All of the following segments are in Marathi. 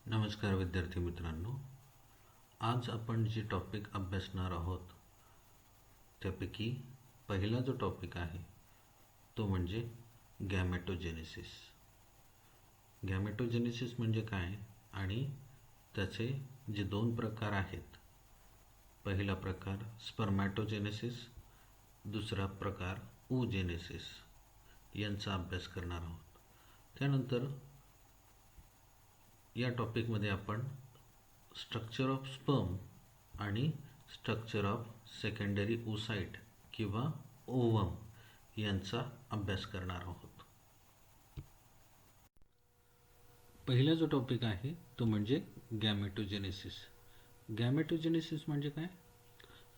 नमस्कार विद्यार्थी मित्रांनो. आज आपण जे टॉपिक अभ्यासणार आहोत त्यापैकी पहिला जो टॉपिक आहे तो म्हणजे गॅमेटोजेनेसिस. गॅमेटोजेनेसिस म्हणजे काय आणि त्याचे जे दोन प्रकार आहेत, पहिला प्रकार स्पर्मॅटोजेनेसिस, दुसरा प्रकार oogenesis यांचा अभ्यास करणार आहोत. त्यानंतर या टॉपिकमध्ये आपण स्ट्रक्चर ऑफ स्पर्म आणि स्ट्रक्चर ऑफ सेकंडरी ओसाइट किंवा ओवम यांचा अभ्यास करणार आहोत. पहिला जो टॉपिक आहे तो म्हणजे गॅमेटोजेनेसिस. गॅमेटोजेनेसिस म्हणजे काय?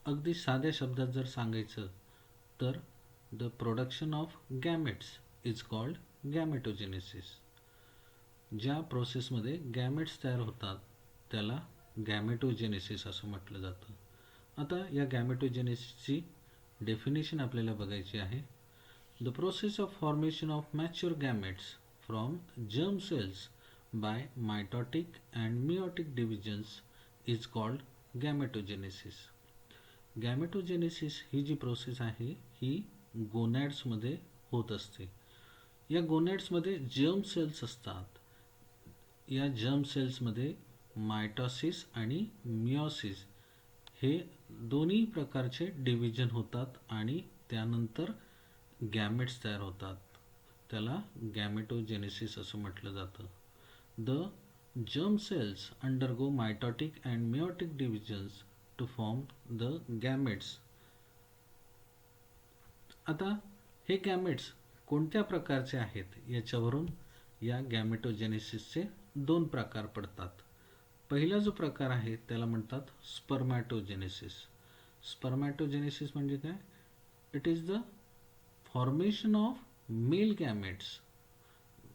अगदी साध्या शब्दात जर सांगायचं तर the production of gametes is called gametogenesis. ज्या प्रोसेसमध्ये गॅमेट्स तयार होतात त्याला गॅमेटोजेनेसिस असं म्हटलं जातं. आता या गॅमेटोजेनेसिसची डेफिनेशन आपल्याला बघायची आहे. The process of formation of mature gametes from germ cells by mitotic and meiotic divisions is called gametogenesis. Gametogenesis ही जी प्रोसेस आहे ही गोनॅड्समध्ये होत असते. या गोनॅड्समध्ये जर्म सेल्स असतात. या जर्म सेल्समध्ये मायटॉसिस आणि मिओसिस हे दोन्ही प्रकारचे डिव्हिजन होतात आणि त्यानंतर गॅमेट्स तयार होतात. त्याला गॅमेटोजेनेसिस असं म्हटलं जातं. The germ cells undergo mitotic and meiotic divisions to form the gametes. आता हे गॅमेट्स कोणत्या प्रकारचे आहेत याच्यावरून या गॅमेटोजेनेसिसचे दोन प्रकार पडतात. पहिला जो प्रकार आहे त्याला म्हणतात स्पर्मॅटोजेनेसिस. स्पर्मॅटोजेनेसिस म्हणजे काय? It is the formation of male gametes.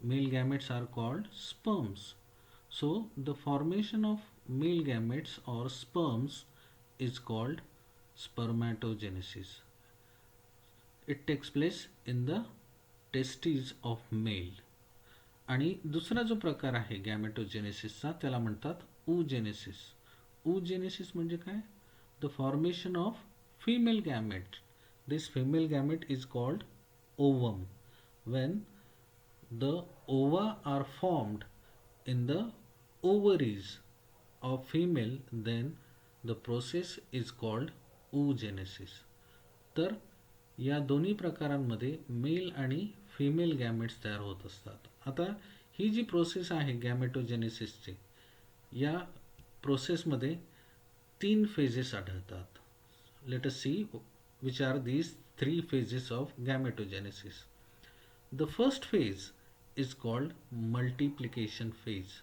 Male gametes are called sperms. So the formation of male gametes or sperms is called spermatogenesis. It takes place in the testes of male. आणि दुसरा जो प्रकार आहे गॅमेटोजेनेसिसचा त्याला म्हणतात oogenesis. oogenesis म्हणजे काय? The formation of female gamete. This female gamete is called ovum. when the ova are formed in the ovaries of female, then the process is called oogenesis. तर या दोन्ही प्रकारांमध्ये मेल आणि फिमेल गॅमेट्स तयार होत असतात. आता ही जी प्रोसेस आहे गॅमेटोजेनेसिसची, या प्रोसेसमध्ये तीन फेजेस आढळतात. Let us see which are these three phases of gametogenesis. The first phase is called multiplication phase.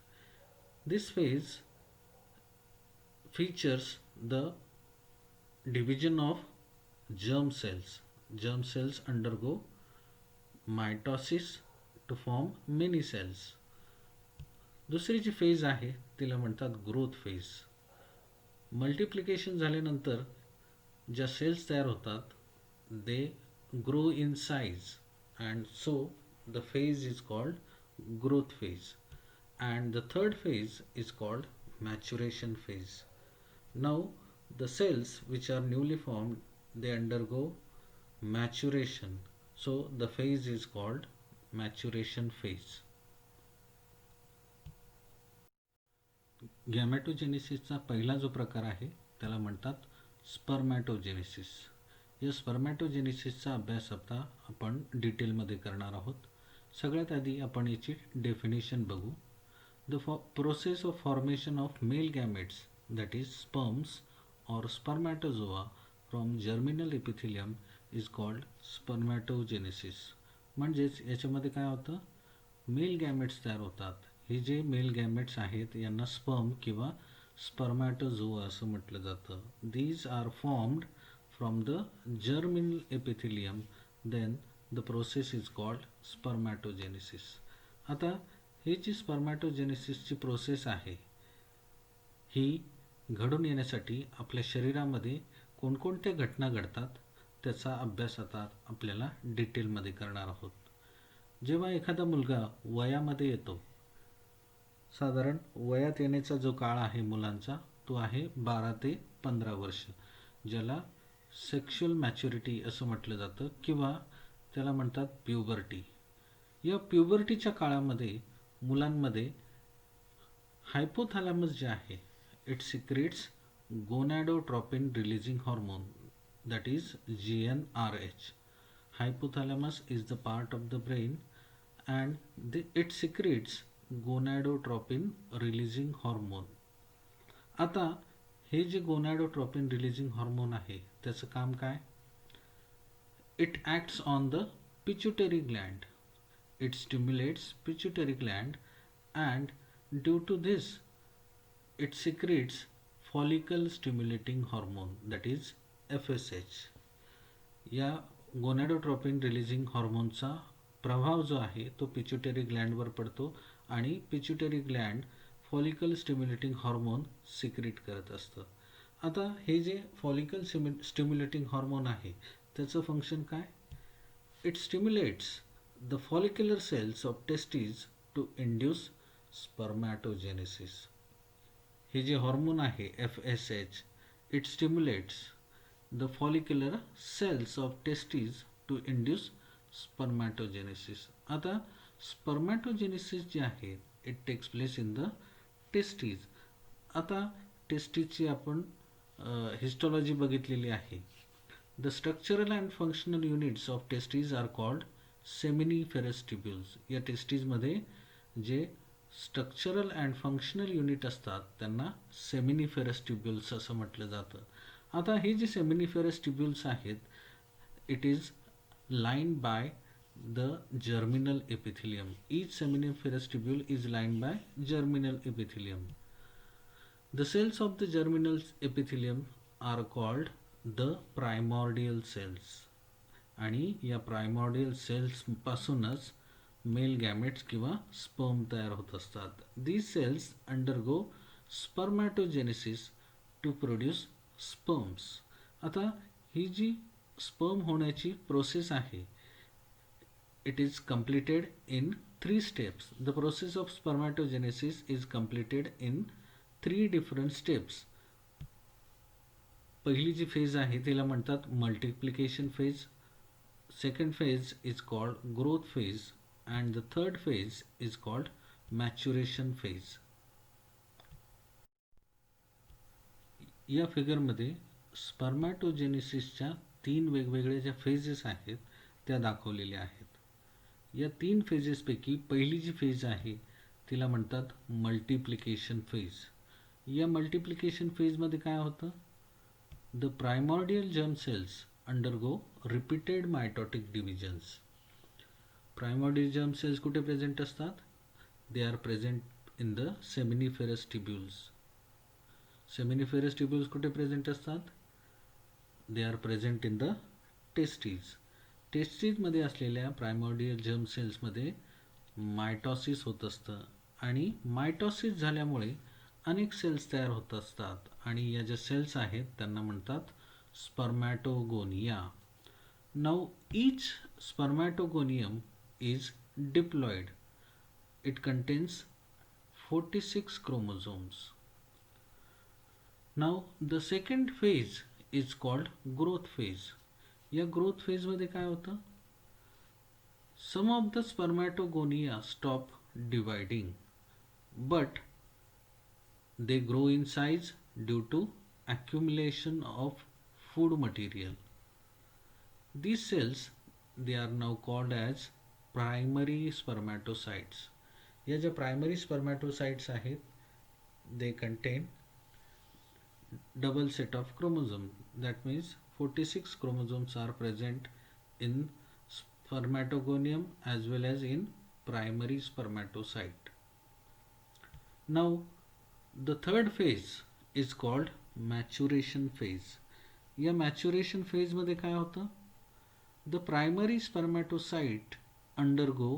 This phase features the division of germ cells. Germ cells undergo mitosis to form many cells. दुसरी जी फेज आहे तिला म्हणतात ग्रोथ फेज. मल्टिप्लिकेशन झाल्यानंतर ज्या सेल्स तयार होतात they grow in size and so the phase is called growth phase. And the third phase is called maturation phase. Now the cells which are newly formed they undergo maturation, so the phase is called maturation phase. गॅमेटोजेनेसिसचा पहिला जो प्रकार आहे त्याला म्हणतात स्पर्मॅटोजेनेसिस. या स्पर्मॅटोजेनेसिसचा अभ्यास आता आपण डिटेलमध्ये करणार आहोत. सगळ्यात आधी आपण याची डेफिनेशन बघू. The process of formation of male gametes that is sperms or spermatozoa from germinal epithelium is called spermatogenesis. म्हणजेच याच्यामध्ये काय होतं, मेल गॅमेट्स तयार होतात. हे जे मेल गॅमेट्स आहेत यांना स्पर्म किंवा स्पर्मॅटोझोआ असं म्हटलं जातं. These are formed from the germinal epithelium, then the process is called spermatogenesis. आता ही जी स्पर्मॅटोजेनेसिसची प्रोसेस आहे ही घडून येण्यासाठी आपल्या शरीरामध्ये कोणकोणत्या घटना घडतात त्याचा अभ्यास आता आपल्याला डिटेलमध्ये करणार आहोत. जेव्हा एखादा मुलगा वयामध्ये येतो, साधारण वयात येण्याचा जो काळ आहे मुलांचा तो आहे 12 ते 15 वर्ष, ज्याला सेक्शुअल मॅच्युरिटी असं म्हटलं जातं किंवा त्याला म्हणतात प्युबर्टी. या प्युबर्टीच्या काळामध्ये मुलांमध्ये हायपोथॅलॅमस जे आहे it secretes gonadotropin releasing hormone, that is GnRH. Hypothalamus is the part of the brain and it secretes gonadotropin releasing hormone. आता हे जे गोनॅडोट्रोपिन रिलीजिंग हॉर्मोन आहे त्याचं काम काय? It acts on the pituitary gland. It stimulates pituitary gland and due to this it secretes follicle stimulating hormone, that is FSH. या गोनॅडोट्रोपिन रिलीजिंग हॉर्मोनचा प्रभाव जो आहे तो पिच्युटरी ग्लँडवर पडतो आणि pituitary gland follicle stimulating hormone secrete करत असतं. आता हे जे फॉलिकल स्टिम्युलेटिंग हॉर्मोन आहे त्याचं फंक्शन काय? It stimulates the follicular cells of testes to induce spermatogenesis. हे जे हॉर्मोन आहे FSH it stimulates the follicular cells of testes to induce spermatogenesis. आता spermatogenesis जे आहे it takes place in the testes. आता टेस्टीजची आपण हिस्टॉलॉजी बघितलेली आहे. The structural and functional units of testes are called seminiferous tubules. या टेस्टीजमध्ये जे स्ट्रक्चरल अँड फंक्शनल युनिट असतात त्यांना सेमिनिफेरस ट्युब्युल्स असं म्हटलं जातं. आता हे जे सेमिनिफेरस ट्युब्युल्स आहेत it is lined by the germinal epithelium. Each seminiferous tubule is lined by germinal epithelium. The cells of the germinal epithelium are called the primordial cells. आणि या प्रायमॉर्डियल सेल्सपासूनच मेल गॅमेट्स किंवा स्पर्म तयार होत असतात. These cells undergo spermatogenesis to produce sperms. आता ही जी स्पर्म होण्याची प्रोसेस आहे it is completed in 3 steps. The process of spermatogenesis is completed in 3 different steps. पहिली जी फेज आहे तिला म्हणतात multiplication phase. Second phase is called growth phase and the third phase is called maturation phase. या फिगरमध्ये स्पर्मॅटोजेनेसिसच्या 3 वेगवेगळ्या ज्या फेजेस आहेत त्या दाखवलेल्या आहेत. या 3 फेजेसपैकी पहिली जी फेज आहे तिला म्हणतात मल्टिप्लिकेशन फेज. या मल्टिप्लिकेशन फेजमध्ये काय होतं? The primordial germ cells undergo repeated mitotic divisions. Primordial germ cells कुठे प्रेझेंट असतात? They are present in the seminiferous tubules. Seminiferous tubules कुठे प्रेझेंट असतात? They are present in the testes. टेस्टीजमध्ये असलेल्या प्रायमॉर्डियल जर्म सेल्समध्ये मायटॉसिस होत असतं आणि मायटॉसिस झाल्यामुळे अनेक सेल्स तयार होत असतात आणि या ज्या सेल्स आहेत त्यांना म्हणतात spermatogonia. Now each spermatogonium is diploid. It contains 46 chromosomes. Now the second phase is called growth phase. या growth phase मध्ये काय होतं? Some of the spermatogonia stop dividing but they grow in size due to accumulation of food material. These cells they are now called as primary spermatocytes. या ज्या प्रायमरी स्पर्मॅटोसाइट्स आहेत they contain double set of chromosome. That means 46 chromosomes are present in spermatogonium as well as in primary spermatocyte. Now the third phase is called maturation phase. या मॅच्युरेशन फेजमध्ये काय होतं? The primary spermatocyte undergo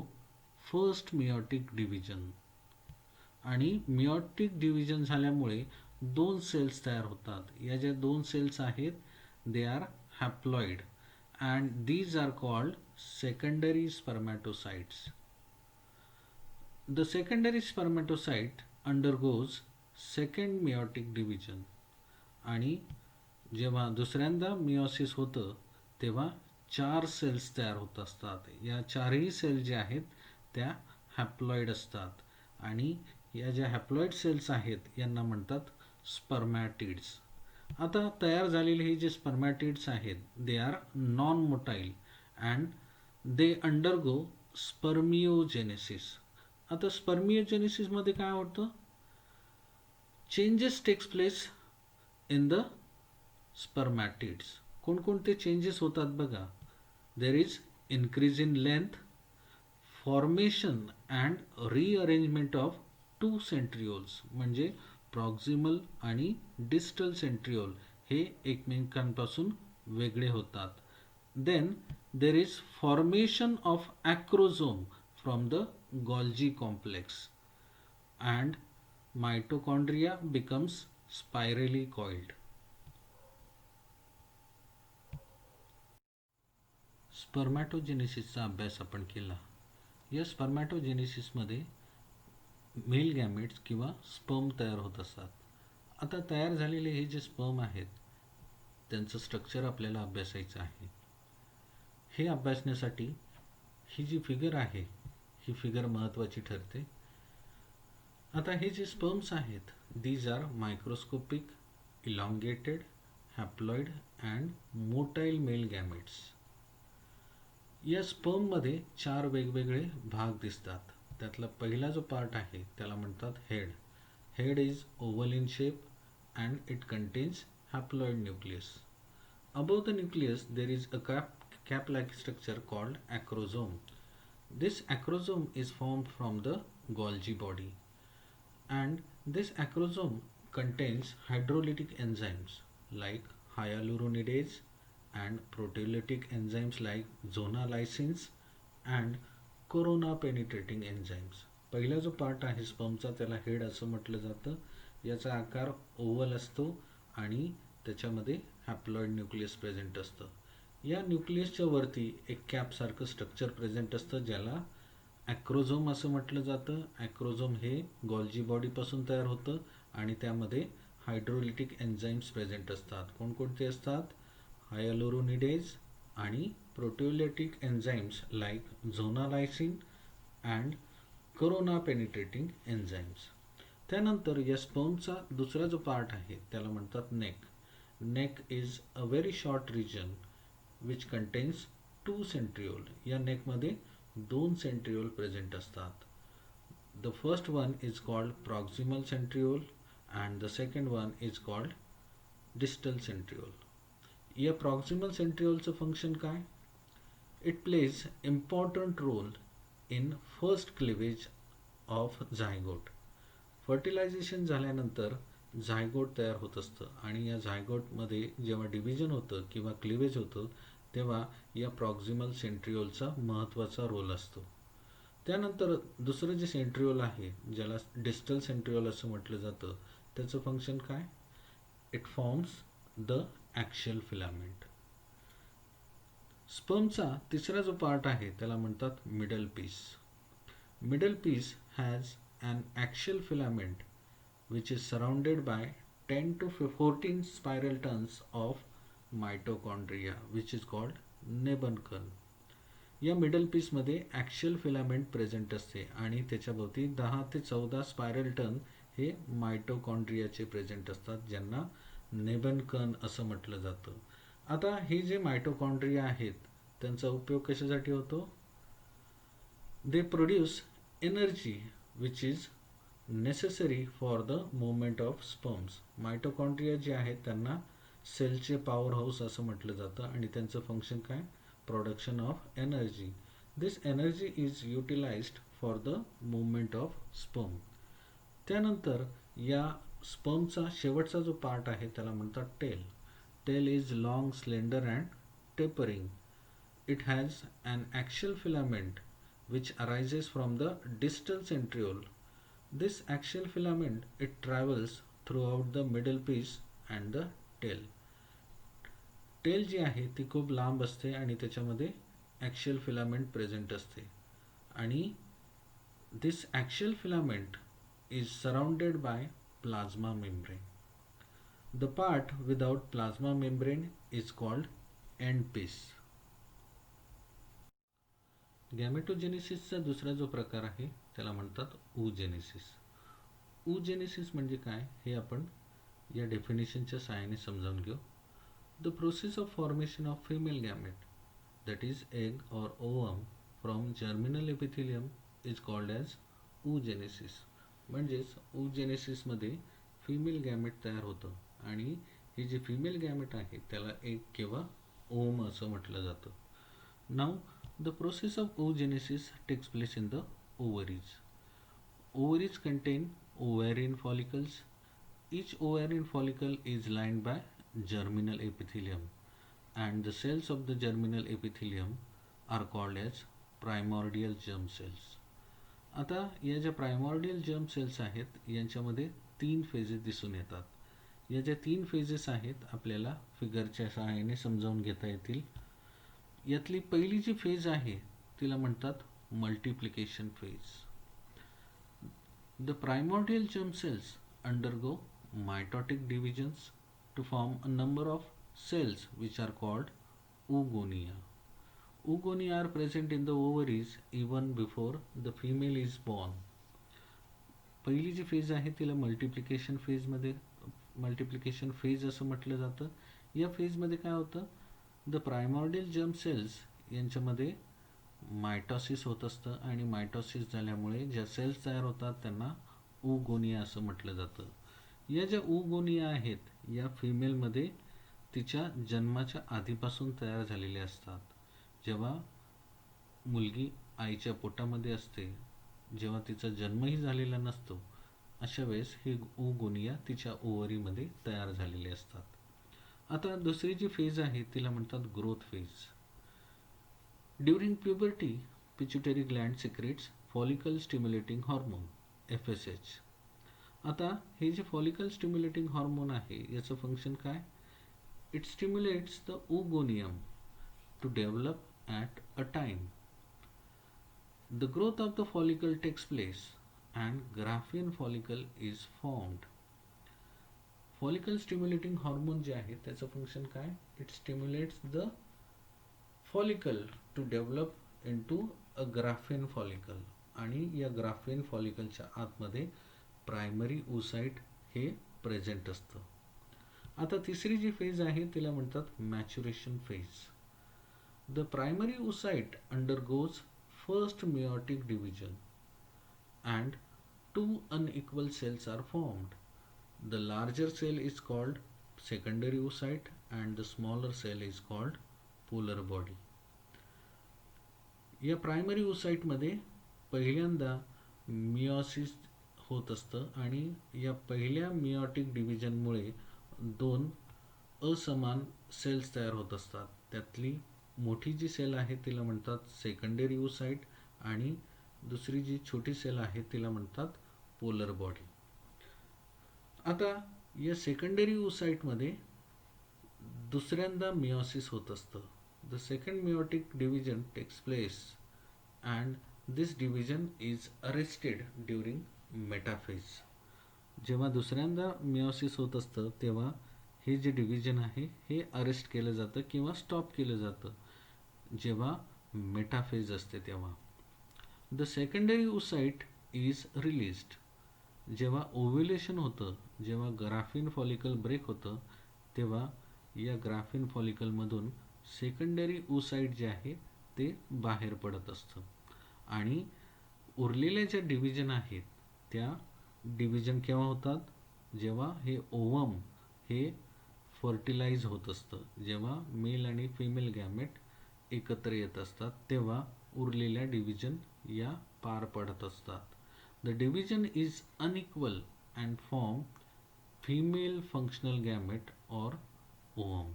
first meiotic division. आणि मियोटिक डिव्हिजन झाल्यामुळे 2 सेल्स तयार होतात. या ज्या 2 सेल्स आहेत they are haploid and these are called secondary spermatocytes. The secondary spermatocyte undergoes second meiotic division, आणि जेव्हा दुसऱ्यांदा मियोसिस होतं तेव्हा 4 सेल्स तयार होत असतात. या चारही सेल ज्या आहेत त्या हॅप्लॉइड असतात, आणि या ज्या हॅप्लॉइड सेल्स आहेत यांना म्हणतात स्पर्मॅटिड्स. आता तयार झालेले हे जे स्पर्मॅटिड्स आहेत they are non motile and they undergo spermiogenesis. आता स्पर्मिओजेनेसिसमध्ये काय होतं? Changes takes place in the spermatids. कोणकोणते चेंजेस होतात बघा. There is increase in length, formation and rearrangement of 2 centrioles, म्हणजे प्रॉक्सिमल आणि डिस्टल सेंट्रिओल हे एकमेकांपासून वेगळे होतात. Then there is formation of acrosome from the Golgi complex and mitochondria becomes spirally coiled. स्पर्मॅटोजेनेसिसचा अभ्यास आपण केला. या स्पर्मॅटोजेनेसिसमध्ये मेल गॅमेट्स किंवा स्पर्म तयार होत असतात. आता तयार झालेले हे जे स्पर्म आहेत त्यांचं स्ट्रक्चर आपल्याला अभ्यासायचं आहे. हे अभ्यासण्यासाठी ही जी फिगर आहे ही फिगर महत्त्वाची ठरते. आता हे जे स्पर्म्स आहेत these are microscopic, elongated, haploid and motile male gametes. या स्पर्ममध्ये 4 वेगवेगळे भाग दिसतात. त्यातला पहिला जो पार्ट आहे त्याला म्हणतात head. Head is oval in shape and it contains haploid nucleus. Above the nucleus there is a cap-like structure called acrosome. This acrosome is formed from the Golgi body, and this acrosome contains hydrolytic enzymes like hyaluronidase and proteolytic enzymes like zonalysins and corona penetrating enzymes. पहिला जो पार्ट आहे स्पर्मचा त्याला हेड असं म्हटलं जातं. याचा आकार ओव्हल असतो आणि त्याच्यामध्ये हॅप्लॉइड न्यूक्लियस प्रेझेंट असतं. या न्यूक्लियसच्या वरती एक कॅपसारखं स्ट्रक्चर प्रेझेंट असतं ज्याला ॲक्रोझोम असं म्हटलं जातं. ॲक्रोझोम हे गोल्जी बॉडीपासून तयार होतं आणि त्यामध्ये हायड्रोलिटिक एन्झाईम्स प्रेझेंट असतात. कोणकोणते असतात? हायलोरोनिडेज आणि proteolytic enzymes like zonalysin and corona penetrating enzymes. त्यानंतर या स्पर्मचा दुसरा जो पार्ट आहे त्याला म्हणतात neck. Neck is a very short region which contains 2 centriole. या नेकमध्ये 2 सेंट्रिओल प्रेझेंट असतात. The first one is called proximal centriole and the second one is called distal centriole. या proximal centrioleचं फंक्शन काय? It plays important role in first cleavage of zygote. Fertilization झाल्यानंतर झायगोट तयार होत असतं आणि या झायगोटमध्ये जेव्हा डिव्हिजन होतं किंवा क्लिवेज होतं तेव्हा या प्रॉक्सिमल सेंट्रिओलचा महत्त्वाचा रोल असतो. त्यानंतर दुसरं जे सेंट्रिओल आहे ज्याला डिस्टल सेंट्रिओल असं म्हटलं जातं त्याचं फंक्शन काय? It forms the axial filament. स्पर्मचा तिसरा जो पार्ट आहे त्याला म्हणतात middle piece. Middle piece has an axial filament which is surrounded by 10 to 14 spiral tons of mitochondria which is called नेबनकन. या मिडल पीसमध्ये ॲक्शियल फिलामेंट प्रेझेंट असते आणि त्याच्याभोवती 10 ते 14 स्पायरल टन हे मायटोकॉन्ड्रियाचे प्रेझेंट असतात ज्यांना नेबनकन असं म्हटलं जातं. आता हे जे मायटोकॉन्ड्रिया आहेत त्यांचा उपयोग कशासाठी होतो? They produce energy which is necessary for the movement of sperms. Mitochondria जे आहेत त्यांना सेलचे पॉवर हाऊस असं म्हटलं जातं आणि त्यांचं फंक्शन काय? Production of energy. This energy is utilised for the movement of sperm. त्यानंतर या स्पर्मचा शेवटचा जो पार्ट आहे त्याला म्हणतात tail. Tail is long, slender and tapering. It has an axial filament which arises from the distal centriole. This axial filament it travels throughout the middle piece and the tail. Tail जी आहे ती खूप लांब असते आणि त्याच्यामध्ये ॲक्शियल फिलामेंट प्रेझेंट असते आणि दिस ॲक्शियल filament is surrounded by plasma membrane. The part without plasma membrane is called end piece. गॅमेटोजेनेसिसचा दुसरा जो प्रकार आहे त्याला म्हणतात oogenesis. oogenesis म्हणजे काय हे आपण या डेफिनेशनच्या सहाय्याने समजावून घेऊ. The process of formation of female gamete that is egg or ovum from germinal epithelium is called as oogenesis. म्हणजेच oogenesis मध्ये फिमेल गॅमेट तयार होतं आणि हे जे फिमेल गॅमेट आहे त्याला एग किंवा ओम असं म्हटलं जातं. नाव the process of oogenesis takes place in the ovaries. Ovaries contain ovarian follicles. Each ovarian follicle is lined by germinal epithelium, and the cells of the germinal epithelium are called as primordial germ cells. आता या ज्या प्रायमॉर्डियल जर्म सेल्स आहेत यांच्यामध्ये 3 फेजेस दिसून येतात. या ज्या 3 फेजेस आहेत आपल्याला फिगरच्या सहाय्याने समजावून घेता येतील. यातली पहिली जी फेज आहे तिला म्हणतात multiplication phase. The primordial germ cells undergo mitotic divisions to form a number of cells which are called oogonia. Oogonia are present in the ovaries even before the female is born. पहिली जी फेज आहे तिला मल्टिप्लिकेशन फेज असं म्हटलं जातं. या फेजमध्ये काय होतं, द प्रायमॉर्डियल जर्म सेल्स यांच्यामध्ये मायटॉसिस होत असतं आणि मायटॉसिस झाल्यामुळे ज्या सेल्स तयार होतात त्यांना oogonia असं म्हटलं जातं. या ज्या oogonia आहेत या फिमेलमध्ये तिच्या जन्माच्या आधीपासून तयार झालेले असतात. जेव्हा मुलगी आईच्या पोटामध्ये असते, जेव्हा तिचा जन्मही झालेला नसतो, अशा वेळेस ही oogonia तिच्या ओव्हरीमध्ये तयार झालेले असतात. आता दुसरी जी फेज आहे तिला म्हणतात growth phase. During puberty pituitary gland secretes follicle stimulating hormone FSH. आता हे जे फॉलिकल स्टिम्युलेटिंग हॉर्मोन आहे याचं फंक्शन काय? It stimulates the oogonium to develop at a time. The growth of the follicle takes place and Graafian follicle is formed. Follicle stimulating hormone जे आहे त्याचं फंक्शन काय? It stimulates the follicle to develop into a Graafian follicle. आणि या Graafian follicleच्या आतमध्ये प्रायमरी oocyte हे प्रेझेंट असतं. आता तिसरी जी फेज आहे तिला म्हणतात maturation phase. The primary oocyte undergoes first meiotic division and 2 unequal cells are formed. The larger cell is called secondary oocyte and the smaller cell is called polar body. या प्रायमरी oocyte मध्ये पहिल्यांदा मिओसिस होत असतं आणि या पहिल्या meiotic डिव्हिजनमुळे 2 असमान सेल्स तयार होत असतात. त्यातली मोठी जी सेल आहे तिला म्हणतात सेकंडरी oocyte आणि दुसरी जी छोटी सेल आहे तिला म्हणतात पोलर बॉडी. आता या सेकंडरी oocyte मध्ये दुसऱ्यांदा मिओसिस होत असतं. The second meiotic division takes place and this division is arrested during metaphase. जेव्हा दुसऱ्यांदा मिओसिस होत असतं तेव्हा हे जे डिव्हिजन आहे हे अरेस्ट केलं जातं किंवा स्टॉप केलं जातं जेव्हा मेटाफेज असते तेव्हा. The secondary oocyte is released. जेव्हा ओव्ह्युलेशन होतं, जेव्हा ग्राफिन फॉलिकल ब्रेक होतं तेव्हा या ग्राफिन फॉलिकलमधून सेकंडरी oocyte जे आहे ते बाहेर पडत असतं आणि उरलेल्या ज्या डिव्हिजन आहेत त्या डिव्हिजन केव्हा होतात? जेव्हा हे ओवम हे फर्टिलाइज होत असतं, जेव्हा मेल आणि फिमेल गॅमेट एकत्र येत असतात तेव्हा उरलेल्या डिव्हिजन या पार पडत असतात. The division is unequal and form female functional gamete or ovum.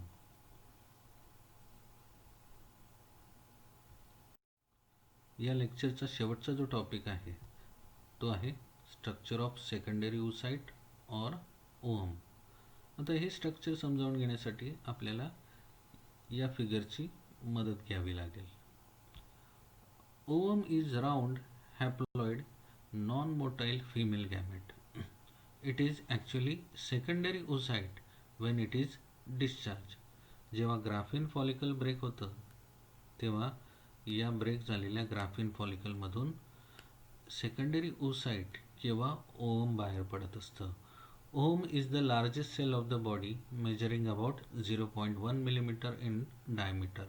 या लेक्चरचा शेवटचा जो टॉपिक आहे तो आहे स्ट्रक्चर ऑफ सेकंडरी oocyte और ओवम. आता हे स्ट्रक्चर समजावून घेण्यासाठी आपल्याला या फिगरची मदत घ्यावी लागेल. Ovum is round haploid non motile female gamete. It is actually secondary oocyte when it is discharge. जेव्हा ग्राफिन फॉलिकल ब्रेक होतं तेव्हा या ब्रेक झालेल्या ग्राफिन फॉलिकलमधून सेकंडरी ओसाइट किंवा ओहम बाहेर पडत असतं. Ovum is the largest cell of the body measuring about 0.1 millimetre in diameter.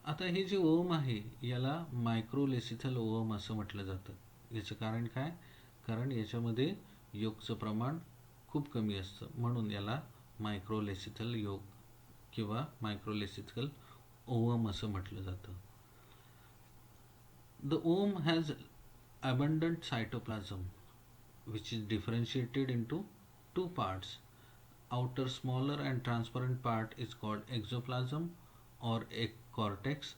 आता हे जे ओहम आहे याला मायक्रोलेसिथल ओहम असं म्हटलं जातं. याचं कारण काय? कारण याच्यामध्ये योगचं प्रमाण खूप कमी असतं, म्हणून याला मायक्रोलेसिथल योग किंवा मायक्रोलेसिथल ओहम असं म्हटलं जातं. The ohm has abundant cytoplasm which is differentiated into two parts. Outer smaller and transparent part is called exoplasm or egg cortex,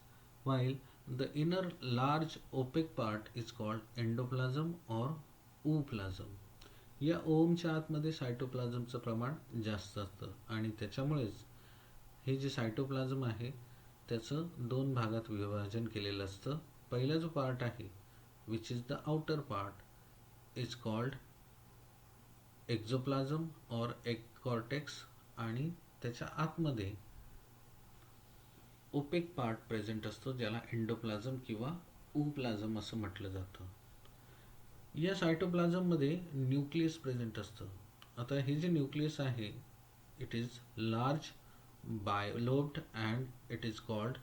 while the inner large opaque part is called endoplasm or ooplasm. या ओमच्या आतमध्ये सायटोप्लाझमचं प्रमाण जास्त असतं आणि त्याच्यामुळेच हे जे सायटोप्लाझम आहे त्याचं दोन भागात विभाजन केलेलं असतं. पहिला जो पार्ट आहे which is the outer part is called exoplasm or egg cortex आणि त्याच्या आतमध्ये ओपेक पार्ट प्रेझेंट असतो ज्याला एंडोप्लाझम किंवा ओप्लाझम असं म्हटलं जातं. या सायटोप्लाझममध्ये न्यूक्लियस प्रेझेंट असतं. आता हे जे न्यूक्लियस आहे it is large bilobed and it is called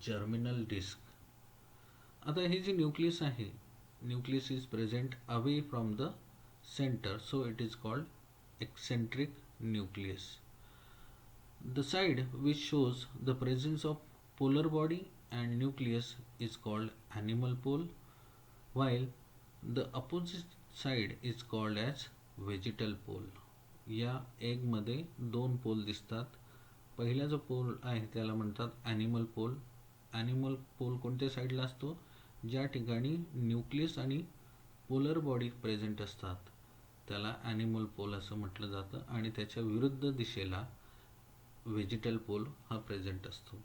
germinal disc. आता हे जे न्यूक्लियस आहे, nucleus is present away from the centre, so it is called eccentric nucleus. The side which shows the presence of polar body and nucleus is called animal pole, while the opposite side is called as vegetal pole. या एगमध्ये दोन पोल दिसतात. पहिला जो पोल आहे त्याला म्हणतात ॲनिमल पोल. ॲनिमल पोल कोणत्या साईडला असतो? ज्या ठिकाणी न्यूक्लियस आणि पोलर बॉडी प्रेझेंट असतात त्याला ॲनिमल पोल असं म्हटलं जातं आणि त्याच्या विरुद्ध दिशेला व्हेजिटल पोल हा प्रेझेंट असतो.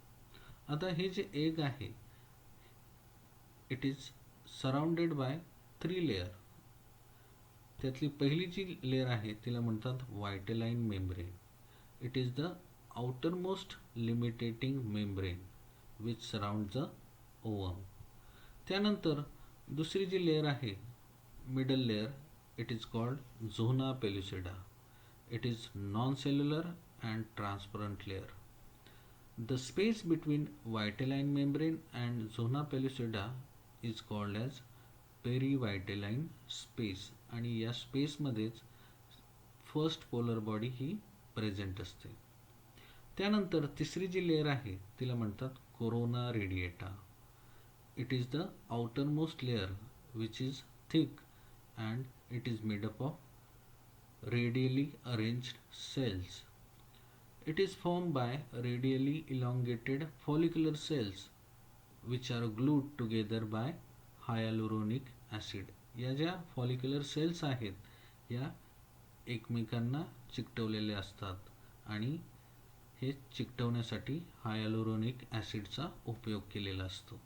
आता हे जे एग आहे it is surrounded by 3 layer. त्यातली पहिली जी लेयर आहे तिला म्हणतात vitelline membrane. It is the outermost limiting membrane which surround the ovum. त्यानंतर दुसरी जी लेयर आहे middle layer it is called zona pellucida. It is non cellular and transparent layer. The space between vitelline membrane and zona pellucida is called as perivitelline space आणि या स्पेसमध्येच फर्स्ट पोलर बॉडी ही प्रेझेंट असते. त्यानंतर तिसरी जी लेयर आहे तिला म्हणतात corona radiata. It is the outermost layer which is thick and it is made up of radially arranged cells. It is formed by radially elongated follicular cells which are glued together by hyaluronic acid. या ज्या फॉलिक्युलर सेल्स आहेत या एकमेकांना चिकटवलेले असतात आणि हे चिकटवण्यासाठी हायॅलुरोनिक ॲसिडचा उपयोग केलेला असतो.